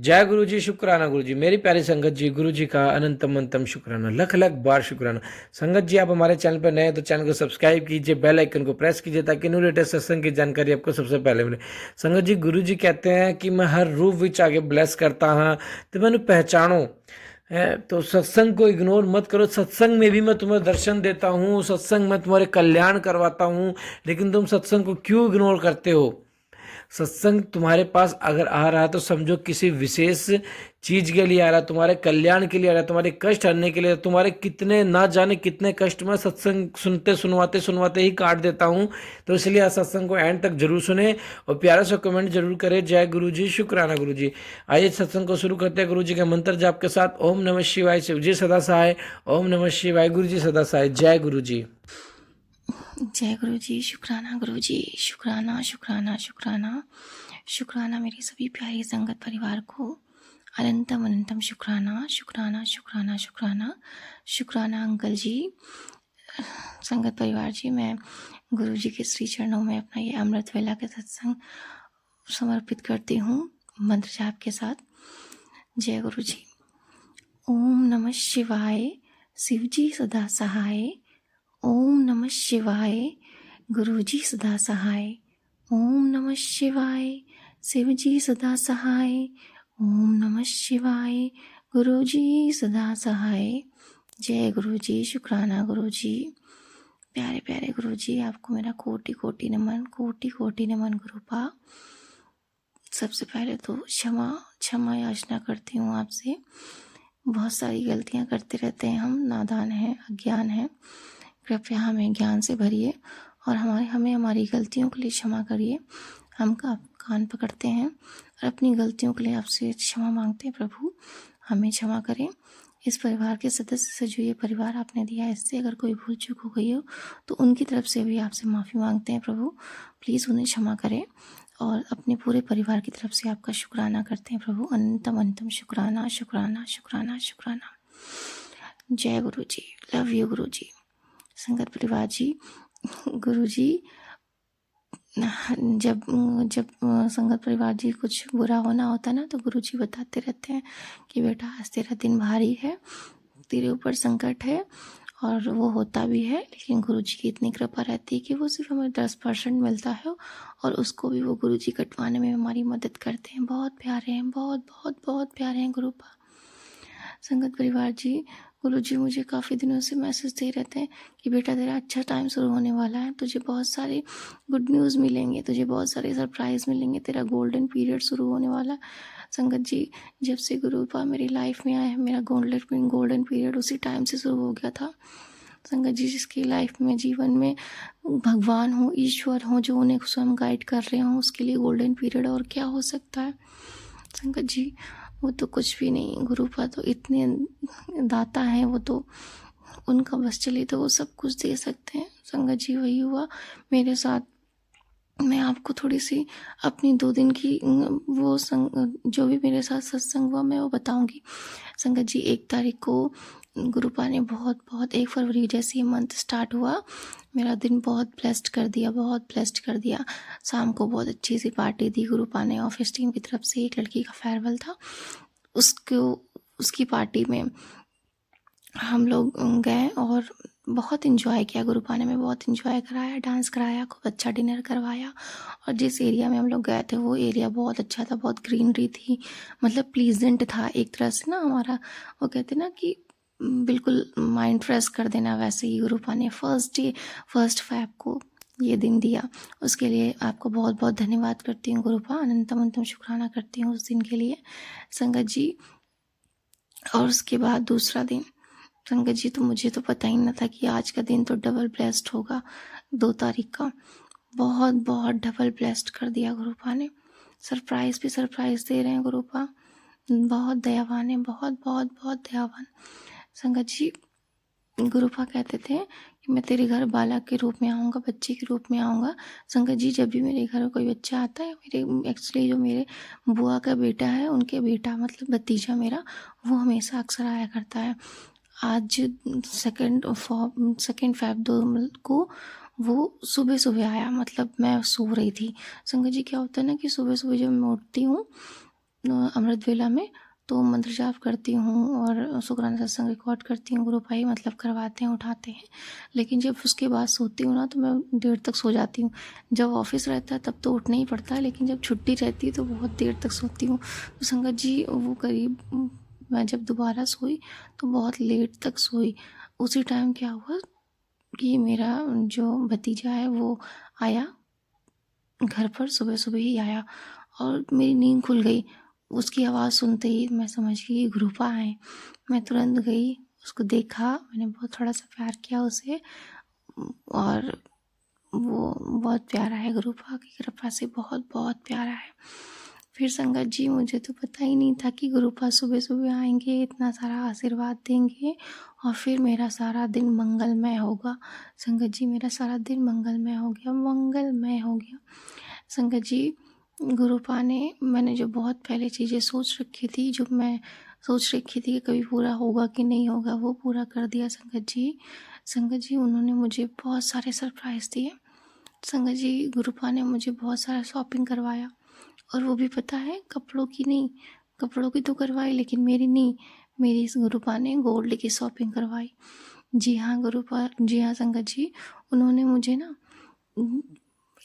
जय गुरु जी, शुक्राना गुरु जी। मेरी प्यारी संगत जी, गुरु जी का अनंतम अंतम शुक्राना, लख लख बार शुक्राना। संगत जी, आप हमारे चैनल पर नए हैं तो चैनल को सब्सक्राइब कीजिए, बेल आइकन को प्रेस कीजिए ताकि न्यू लेटेस्ट सत्संग की जानकारी आपको सबसे पहले मिले। संगत जी, गुरु जी कहते हैं कि मैं हर रूप विच आगे ब्लेस करता हाँ तो मैंने पहचानो है। तो सत्संग को इग्नोर मत करो। सत्संग में भी मैं तुम्हें दर्शन देता हूँ, सत्संग में तुम्हारे कल्याण करवाता हूँ, लेकिन तुम सत्संग को क्यों इग्नोर करते हो? सत्संग तुम्हारे पास अगर आ रहा है तो समझो किसी विशेष चीज के लिए आ रहा है, तुम्हारे कल्याण के लिए आ रहा है, तुम्हारे कष्ट हरने के लिए। तुम्हारे कितने ना जाने कितने कष्ट मैं सत्संग सुनते सुनवाते सुनवाते ही काट देता हूँ। तो इसलिए आज सत्संग को एंड तक जरूर सुने और प्यारा सा कमेंट जरूर करें। जय गुरु जी, शुक्राना गुरु जी। आइए सत्संग को शुरू करते हैं गुरु जी के मंत्र जाप के साथ। ओम नमः शिवाय, शिव जी सदा सहाय। ओम नमः शिवाय, गुरु जी सदा सहाय। जय गुरु जी। जय गुरु जी, शुक्राना गुरु जी, शुक्राना शुक्राना शुक्राना शुक्राना मेरी सभी प्यारी संगत परिवार को अनंतम अनंतम शुक्राना शुक्राना शुक्राना शुक्राना शुक्राना अंकल जी। संगत परिवार जी, मैं गुरु जी के श्री चरणों में अपना ये अमृत वेला के सत्संग समर्पित करती हूँ मंत्र जाप के साथ। जय गुरु जी। ओम नमः शिवाय, शिव जी सदा सहाय। ओम नमः शिवाय, गुरुजी सदा सहाय। ओम नमः शिवाय, शिवजी सदा सहाय। ओम नमः शिवाय, गुरुजी सदा सहाय। जय गुरुजी, शुक्राना गुरुजी। प्यारे प्यारे गुरुजी, आपको मेरा कोटि कोटि नमन, कोटि कोटि नमन गुरुपा। सबसे पहले तो क्षमा याचना करती हूँ आपसे। बहुत सारी गलतियाँ करते रहते हैं हम, नादान हैं, अज्ञान हैं। कृपया हमें ज्ञान से भरिए और हमें हमारी गलतियों के लिए क्षमा करिए। हम कान पकड़ते हैं और अपनी गलतियों के लिए आपसे क्षमा मांगते हैं। प्रभु हमें क्षमा करें। इस परिवार के सदस्य से जो ये परिवार आपने दिया है, इससे अगर कोई भूल चूक हो गई हो तो उनकी तरफ से भी आपसे माफ़ी मांगते हैं। प्रभु प्लीज़ उन्हें क्षमा करें और अपने पूरे परिवार की तरफ से आपका शुक्राना करते हैं। प्रभु अनंतम अनंतम शुक्राना शुक्राना शुक्राना शुक्राना। जय गुरु जी, लव यू गुरु जी। संगत परिवार जी, गुरु जी जब जब संगत परिवार जी कुछ बुरा होना होता है ना, तो गुरु जी बताते रहते हैं कि बेटा आज तेरा दिन भारी है, तेरे ऊपर संकट है। और वो होता भी है, लेकिन गुरु जी की इतनी कृपा रहती है कि वो सिर्फ हमें 10% मिलता है और उसको भी वो गुरु जी कटवाने में हमारी मदद करते हैं। बहुत प्यारे हैं, बहुत बहुत बहुत प्यारे हैं गुरुपा। संगत परिवार जी, गुरु जी मुझे काफ़ी दिनों से मैसेज दे रहते हैं कि बेटा तेरा अच्छा टाइम शुरू होने वाला है, तुझे बहुत सारे गुड न्यूज़ मिलेंगे, तुझे बहुत सारे सरप्राइज़ मिलेंगे, तेरा गोल्डन पीरियड शुरू होने वाला। संगत जी, जब से गुरुपा मेरी लाइफ में आए हैं, मेरा गोल्डन पीरियड उसी टाइम से शुरू हो गया था। संगत जी, जिसकी लाइफ में, जीवन में भगवान हो, ईश्वर हो, जो उन्हें स्वयं गाइड कर रहे हों, उसके लिए गोल्डन पीरियड और क्या हो सकता है। संगत जी, वो तो कुछ भी नहीं, गुरुपा तो इतने दाता हैं, वो तो उनका बस चले तो वो सब कुछ दे सकते हैं। संगत जी, वही हुआ मेरे साथ। मैं आपको थोड़ी सी अपनी 2 दिन की जो भी मेरे साथ सत्संग हुआ मैं वो बताऊंगी। संगत जी, 1 तारीख को गुरुपा ने बहुत 1 फरवरी जैसे ही मंथ स्टार्ट हुआ, मेरा दिन बहुत ब्लेस्ड कर दिया, बहुत ब्लेस्ड कर दिया। शाम को बहुत अच्छी सी पार्टी दी गुरुपा ने, ऑफिस टीम की तरफ से एक लड़की का फेयरवेल था, उसकी पार्टी में हम लोग गए और बहुत इन्जॉय किया। गुरुपा ने में बहुत इन्जॉय कराया, डांस कराया, खूब अच्छा डिनर करवाया। और जिस एरिया में हम लोग गए थे वो एरिया बहुत अच्छा था, बहुत ग्रीनरी थी, मतलब प्लीजेंट था एक तरह से ना। हमारा वो कहते ना कि बिल्कुल माइंड फ्रेश कर देना, वैसे ही गुरुपा ने फर्स्ट फैब को ये दिन दिया। उसके लिए आपको बहुत बहुत धन्यवाद करती हूँ गुरुपा, अनंतम अनंतम शुक्राना करती हूँ उस दिन के लिए। संगत जी, और उसके बाद दूसरा दिन, संगत जी, तो मुझे तो पता ही ना था कि आज का दिन तो डबल ब्लेस्ड होगा। 2 तारीख का बहुत बहुत डबल ब्लेस्ड कर दिया गुरुपा ने। सरप्राइज पे सरप्राइज दे रहे हैं गुरुपा, बहुत दयावान है, बहुत बहुत बहुत दयावान। संगत जी, गुरुपा कहते थे कि मैं तेरे घर बालक के रूप में आऊँगा, बच्चे के रूप में आऊँगा। संगत जी, जब भी मेरे घर कोई बच्चा आता है, एक्चुअली जो मेरे बुआ का बेटा है, उनके बेटा मतलब भतीजा मेरा, वो हमेशा अक्सर आया करता है। आज 2 फेब को वो सुबह आया, मतलब मैं सो रही थी। संगत जी, क्या होता है ना कि सुबह जब मैं उठती हूँ अमृत वेला में तो मंत्र जाप करती हूँ और शुक्राना सत्संग रिकॉर्ड करती हूँ। गुरु भाई मतलब करवाते हैं, उठाते हैं। लेकिन जब उसके बाद सोती हूँ ना तो मैं देर तक सो जाती हूँ। जब ऑफिस रहता है तब तो उठना ही पड़ता है, लेकिन जब छुट्टी रहती है तो बहुत देर तक सोती हूँ। तो संगत जी वो करीब मैं जब दोबारा सोई तो बहुत लेट तक सोई। उसी टाइम क्या हुआ कि मेरा जो भतीजा है वो आया घर पर, सुबह सुबह ही आया और मेरी नींद खुल गई। उसकी आवाज़ सुनते ही मैं समझ गई कि गुरुपा आए। मैं तुरंत गई, उसको देखा, मैंने बहुत थोड़ा सा प्यार किया उसे और वो बहुत प्यारा है, गुरुपा की कृपा से बहुत बहुत प्यारा है। फिर संगत जी मुझे तो पता ही नहीं था कि गुरुपा सुबह सुबह आएंगे, इतना सारा आशीर्वाद देंगे और फिर मेरा सारा दिन मंगलमय होगा। संगत जी मेरा सारा दिन मंगलमय हो गया, मंगलमय हो गया। संगत जी गुरुपा ने, मैंने जो बहुत पहले चीज़ें सोच रखी थी, जो मैं सोच रखी थी कि कभी पूरा होगा कि नहीं होगा, वो पूरा कर दिया संगत जी। संगत जी उन्होंने मुझे बहुत सारे सरप्राइज़ दिए। संगत जी गुरुपा ने मुझे बहुत सारा शॉपिंग करवाया और वो भी पता है कपड़ों की नहीं, कपड़ों की तो करवाई लेकिन मेरी नहीं, मेरी इस गुरुपा ने गोल्ड की शॉपिंग करवाई। जी हाँ गुरुपा, जी हाँ संगत जी, उन्होंने मुझे ना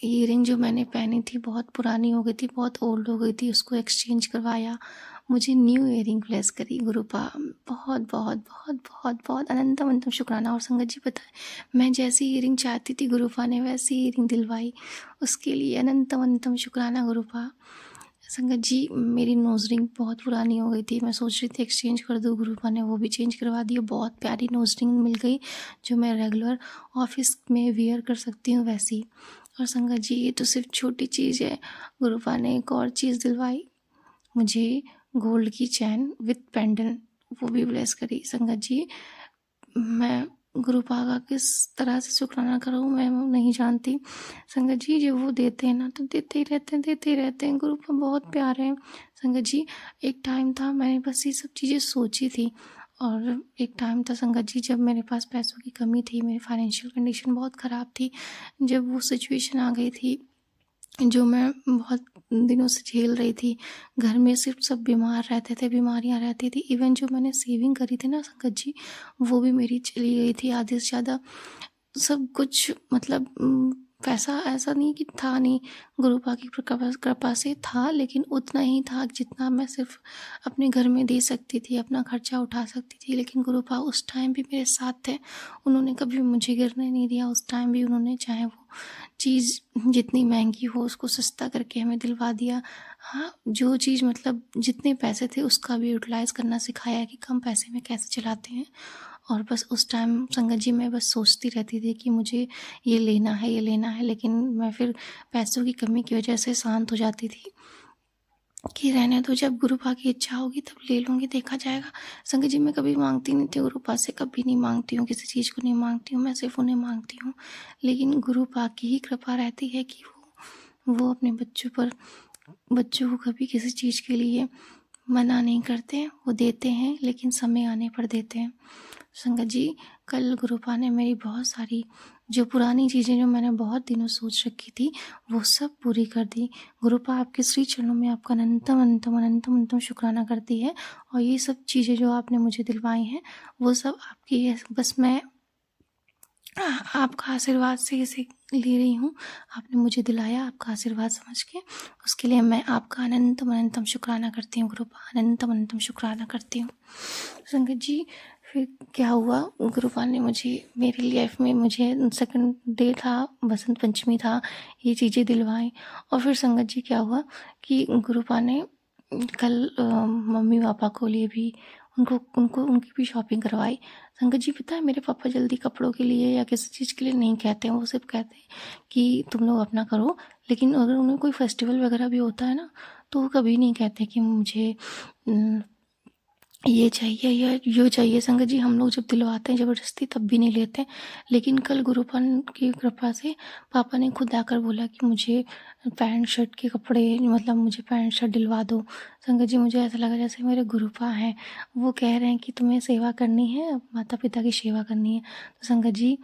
ईयरिंग जो मैंने पहनी थी बहुत पुरानी हो गई थी, बहुत ओल्ड हो गई थी, उसको एक्सचेंज करवाया, मुझे न्यू ईयरिंग प्लेस करी गुरुपा। बहुत बहुत बहुत बहुत बहुत अनंतम अनंतम शुक्राना। और संगत जी पता है मैं जैसी ईयरिंग चाहती थी गुरुपा ने वैसी ईयरिंग दिलवाई, उसके लिए अनंतम अनंतम शुक्राना गुरुपा। संगत जी मेरी नोज़ रिंग बहुत पुरानी हो गई थी, मैं सोच रही थी एक्सचेंज कर दूँ, गुरुपा ने वो भी चेंज करवा दी। बहुत प्यारी नोज़ रिंग मिल गई जो मैं रेगुलर ऑफिस में वियर कर सकती हूँ वैसी। और संगत जी ये तो सिर्फ छोटी चीज़ है, गुरुपा ने एक और चीज़ दिलवाई मुझे, गोल्ड की चैन विथ पेंडेंट, वो भी ब्लेस करी। संगत जी मैं गुरुपा का किस तरह से शुक्राना करूँ मैं नहीं जानती। संगत जी जब वो देते हैं ना तो देते ही रहते हैं, देते ही रहते हैं। गुरुपा बहुत प्यारे हैं। संगत जी एक टाइम था मैंने बस ये सब चीज़ें सोची थी और एक टाइम था संगत जी जब मेरे पास पैसों की कमी थी, मेरी फाइनेंशियल कंडीशन बहुत ख़राब थी। जब वो सिचुएशन आ गई थी जो मैं बहुत दिनों से झेल रही थी, घर में सिर्फ सब बीमार रहते थे, बीमारियां रहती थी। इवन जो मैंने सेविंग करी थी ना संगत जी वो भी मेरी चली गई थी आधे से ज़्यादा। सब कुछ मतलब पैसा ऐसा नहीं कि था नहीं, गुरुपा की कृपा से था, लेकिन उतना ही था जितना मैं सिर्फ अपने घर में दे सकती थी, अपना खर्चा उठा सकती थी। लेकिन गुरुपा उस टाइम भी मेरे साथ थे, उन्होंने कभी मुझे गिरने नहीं दिया। उस टाइम भी उन्होंने चाहे वो चीज़ जितनी महंगी हो उसको सस्ता करके हमें दिलवा दिया। हाँ, जो चीज़ मतलब जितने पैसे थे उसका भी यूटिलाइज़ करना सिखाया कि कम पैसे में कैसे चलाते हैं। और बस उस टाइम संगत जी मैं बस सोचती रहती थी कि मुझे ये लेना है, ये लेना है, लेकिन मैं फिर पैसों की कमी की वजह से शांत हो जाती थी कि रहने दो, जब गुरुपा की इच्छा होगी तब ले लूँगी, देखा जाएगा। संगत जी मैं कभी मांगती नहीं थी गुरुपा से, कभी नहीं मांगती हूँ, किसी चीज़ को नहीं मांगती हूँ, मैं सिर्फ उन्हें मांगती हूँ। लेकिन गुरुपा की ही कृपा रहती है कि वो अपने बच्चों को कभी किसी चीज़ के लिए मना नहीं करते, वो देते हैं लेकिन समय आने पर देते हैं। संगत जी कल गुरुपा ने मेरी बहुत सारी जो पुरानी चीज़ें जो मैंने बहुत दिनों सोच रखी थी वो सब पूरी कर दी। गुरुपा आपके श्री चरणों में आपका अनंतम अनंतम अनंतम अनंतम शुक्राना करती है और ये सब चीज़ें जो आपने मुझे दिलवाई हैं वो सब आपकी है। बस मैं आपका आशीर्वाद से इसे ले रही हूँ, आपने मुझे दिलाया आपका आशीर्वाद समझ के, उसके लिए मैं आपका अनंतम अनंतम शुक्राना करती हूँ गुरुपा, अनंतम अनंतम शुक्राना करती हूँ। संगत जी फिर क्या हुआ, गुरुपा ने मुझे मेरी लाइफ में मुझे सेकंड डे था, बसंत पंचमी था, ये चीज़ें दिलवाई। और फिर संगत जी क्या हुआ कि गुरुपा ने कल मम्मी पापा को लिए भी उनकी भी शॉपिंग करवाई। संगत जी पता है मेरे पापा जल्दी कपड़ों के लिए या किसी चीज़ के लिए नहीं कहते हैं, वो सिर्फ कहते हैं कि तुम लोग अपना करो। लेकिन अगर उन्हें कोई फेस्टिवल वगैरह भी होता है ना तो वो कभी नहीं कहते कि मुझे ये चाहिए या यो चाहिए। संगत जी हम लोग जब दिलवाते हैं ज़बरदस्ती तब भी नहीं लेते। लेकिन कल गुरुपन की कृपा से पापा ने खुद आकर बोला कि मुझे पैंट शर्ट के कपड़े मतलब मुझे पैंट शर्ट दिलवा दो। संगत जी मुझे ऐसा लगा जैसे मेरे गुरुपा हैं, वो कह रहे हैं कि तुम्हें सेवा करनी है, माता पिता की सेवा करनी है। तो संगत जी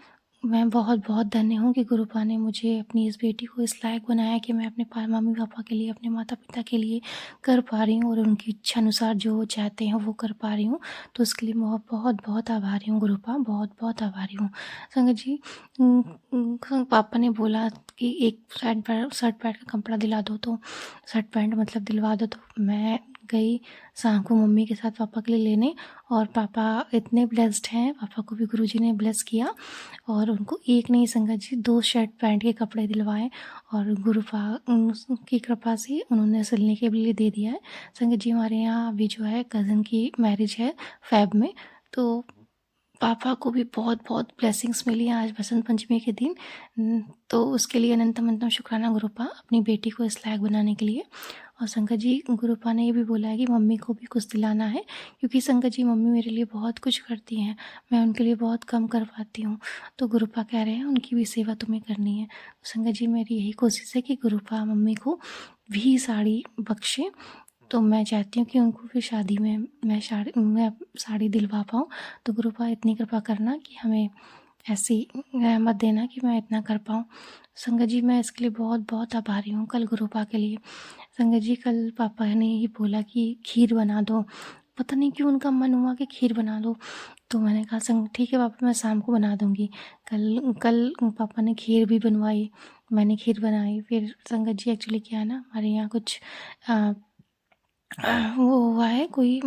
मैं बहुत बहुत धन्य हूँ कि गुरुपा ने मुझे अपनी इस बेटी को इस लायक बनाया कि मैं अपने मम्मी पापा के लिए, अपने माता पिता के लिए कर पा रही हूँ और उनकी इच्छा अनुसार जो वो चाहते हैं वो कर पा रही हूँ। तो उसके लिए बहुत बहुत बहुत आभारी हूँ गुरुपा, बहुत बहुत आभारी हूँ। संगत जी, पापा ने बोला कि एक शर्ट पैंट का कपड़ा दिला दो, तो शर्ट पैंट मतलब दिलवा दो। तो मैं गई शाम को मम्मी के साथ पापा के लिए लेने, और पापा इतने ब्लेस्ड हैं, पापा को भी गुरुजी ने ब्लेस किया और उनको एक नहीं संगत जी 2 शर्ट पैंट के कपड़े दिलवाए, और गुरुपा की कृपा से उन्होंने सिलने के लिए दे दिया है। संगत जी, हमारे यहाँ अभी जो है कज़न की मैरिज है फ़ेब में, तो पापा को भी बहुत बहुत ब्लेसिंग्स मिली हैं आज बसंत पंचमी के दिन। तो उसके लिए अनंतम अनंतम शुक्राना गुरुपा, अपनी बेटी को इस लायक बनाने के लिए। और शंकर जी, गुरुपा ने ये भी बोला है कि मम्मी को भी कुछ दिलाना है, क्योंकि शंकर जी मम्मी मेरे लिए बहुत कुछ करती हैं, मैं उनके लिए बहुत कम कर पाती हूँ। तो गुरुपा कह रहे हैं उनकी भी सेवा तुम्हें करनी है। तो शंकर जी, मेरी यही कोशिश है कि गुरुपा मम्मी को भी साड़ी बख्शे। तो मैं चाहती हूँ कि उनको भी शादी में मैं साड़ी दिलवा पाऊँ। तो गुरुपा इतनी कृपा करना कि हमें ऐसी रहमत देना कि मैं इतना कर पाऊँ। संगत जी, मैं इसके लिए बहुत बहुत आभारी हूँ कल गुरुपा के लिए। संगत जी, कल पापा ने ही बोला कि खीर बना दो, पता नहीं क्यों उनका मन हुआ कि खीर बना दो। तो मैंने कहा संग ठीक है पापा, मैं शाम को बना दूँगी। कल कल पापा ने खीर भी बनवाई, मैंने खीर बनाई। फिर संगत जी, एक्चुअली क्या है ना, हमारे यहाँ कुछ वो हुआ है, कोई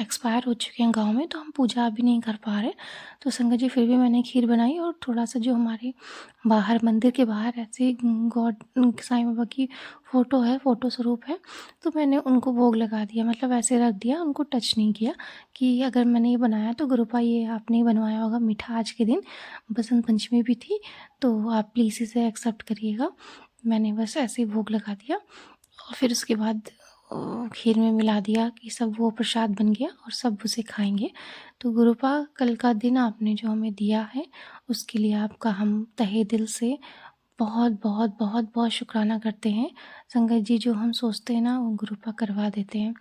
एक्सपायर हो चुके हैं गाँव में, तो हम पूजा अभी नहीं कर पा रहे। तो संगत जी, फिर भी मैंने खीर बनाई और थोड़ा-सा जो हमारे बाहर मंदिर के बाहर ऐसे गॉड साईं बाबा की फ़ोटो है, फ़ोटो स्वरूप है, तो मैंने उनको भोग लगा दिया, मतलब ऐसे रख दिया, उनको टच नहीं किया कि अगर मैंने ये बनाया तो गुरुपा ये आपने ही बनवाया होगा मीठा आज के दिन, बसंत पंचमी भी थी, तो आप प्लीज़ इसे एक्सेप्ट करिएगा। मैंने बस ऐसे ही भोग लगा दिया और फिर उसके बाद खीर में मिला दिया कि सब वो प्रसाद बन गया और सब उसे खाएंगे। तो गुरुपा, कल का दिन आपने जो हमें दिया है उसके लिए आपका हम तहे दिल से बहुत बहुत बहुत बहुत शुक्राना करते हैं। संगत जी, जो हम सोचते हैं ना वो गुरुपा करवा देते हैं।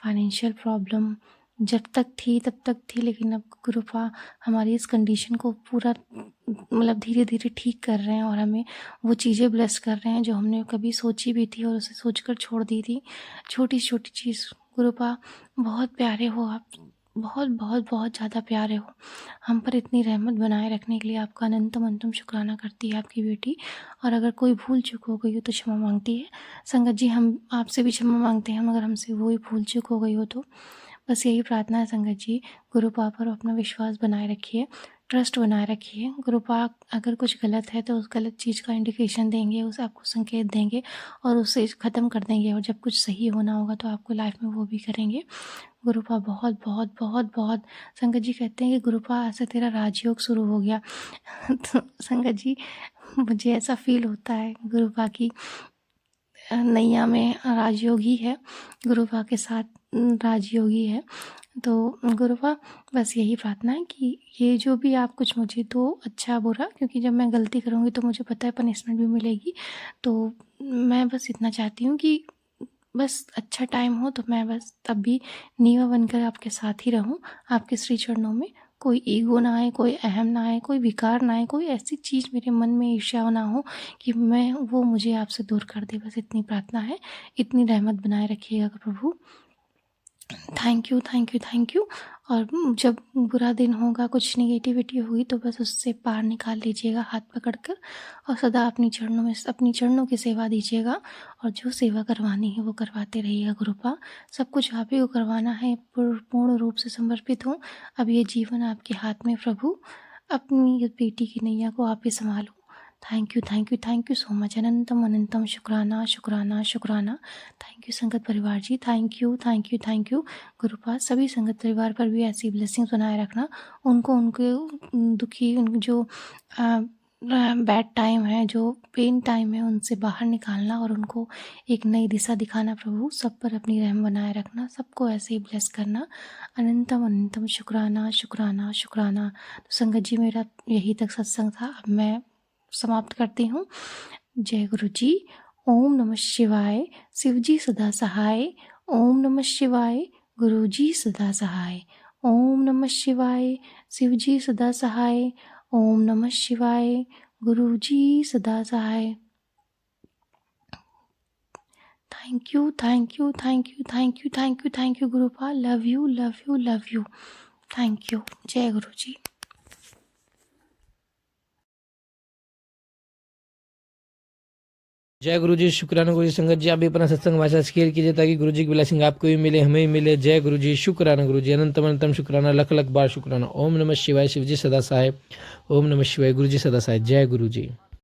फाइनेंशियल प्रॉब्लम जब तक थी तब तक थी, लेकिन अब गुरुपा हमारी इस कंडीशन को पूरा मतलब धीरे धीरे ठीक कर रहे हैं और हमें वो चीज़ें ब्लेस कर रहे हैं जो हमने कभी सोची भी थी और उसे सोचकर छोड़ दी थी। छोटी छोटी चीज़, गुरुपा बहुत प्यारे हो आप, बहुत बहुत बहुत ज़्यादा प्यारे हो। हम पर इतनी रहमत बनाए रखने के लिए आपका अनंतम अनंतम शुक्राना करती है आपकी बेटी। और अगर कोई भूल चूक हो गई हो तो क्षमा मांगती है। संगत जी, हम आपसे भी क्षमा मांगते हैं अगर हमसे वही भूल चूक हो गई हो तो। बस यही प्रार्थना है संगत जी, गुरुपा पर अपना विश्वास बनाए रखिए, ट्रस्ट बनाए रखिए। गुरुपा अगर कुछ गलत है तो उस गलत चीज़ का इंडिकेशन देंगे, उसे आपको संकेत देंगे और उसे ख़त्म कर देंगे, और जब कुछ सही होना होगा तो आपको लाइफ में वो भी करेंगे। गुरुपा बहुत बहुत बहुत बहुत, संगत जी कहते हैं कि गुरुपा ऐसा तेरा राजयोग शुरू हो गया। तो संगत जी, मुझे ऐसा फील होता है गुरुपा की नैया में राजयोगी है, गुरुपा के साथ राजयोगी है। तो गुरुपा, बस यही प्रार्थना है कि ये जो भी आप कुछ मुझे दो, अच्छा बुरा, क्योंकि जब मैं गलती करूँगी तो मुझे पता है पनिशमेंट भी मिलेगी। तो मैं बस इतना चाहती हूँ कि बस अच्छा टाइम हो, तो मैं बस तब भी नीवा बनकर आपके साथ ही रहूँ, आपके श्री चरणों में। कोई ईगो ना आए, कोई अहम ना आए, कोई विकार ना आए, कोई ऐसी चीज़ मेरे मन में ईर्ष्या ना हो कि मैं वो मुझे आपसे दूर कर दे। बस इतनी प्रार्थना है। इतनी रहमत बनाए रखिएगा प्रभु। Thank you, thank you, thank you. और जब बुरा दिन होगा, कुछ नेगेटिविटी होगी, तो बस उससे पार निकाल लीजिएगा हाथ पकड़कर, और सदा अपनी चरणों की सेवा दीजिएगा, और जो सेवा करवानी है वो करवाते रहिएगा गुरुपा। सब कुछ आप ही को करवाना है, पूर्ण रूप से समर्पित हूँ। अब ये जीवन आपके हाथ में प्रभु, अपनी इस बेटी की नैया को आप ही संभालो। Thank you, thank you, thank you so much. अनंतम अनंतम शुक्राना शुक्राना शुक्राना। थैंक यू संगत परिवार जी, thank you, thank you, thank you. गुरुपा, सभी संगत परिवार पर भी ऐसी ब्लेसिंग्स बनाए रखना। उनको उनके दुखी जो बैड टाइम है, जो पेन टाइम है, उनसे बाहर निकालना और उनको एक नई दिशा दिखाना प्रभु। सब पर अपनी रहम बनाए रखना, सबको ऐसे ही ब्लेस करना। अनंतम अनंतम शुक्राना शुक्राना शुक्राना। तो संगत जी, मेरा यही तक सत्संग था, अब मैं समाप्त करती हूँ। जय गुरु जी। ओम नमः शिवाय। शिव जी सदा सहाय। ओम नमः शिवाय। गुरु जी सदा सहाय। ओम नमः शिवाय। शिव जी सदा सहाय। ओम नमः शिवाय। गुरु जी सदा सहाय। Thank you thank you thank you thank you thank you thank you गुरुपाल। Love you love you love you. Thank you. जय गुरु जी। जय गुरु जी। शुक्राना गुरु जी। संगत जी आप भी अपना सत्संग भाषा शेयर कीजिए ताकि गुरु जी की ब्लेसिंग आपको भी मिले, हमें भी मिले। जय गुरु जी। शुक्राना गुरु जी। अनंतम अनंतम शुक्राना, लख लख बार शुक्राना। ओम नमः शिवाय। शिव जी सदा सहाय। ओम नमः शिवाय। गुरु जी सदा सहाय। जय गुरु जी।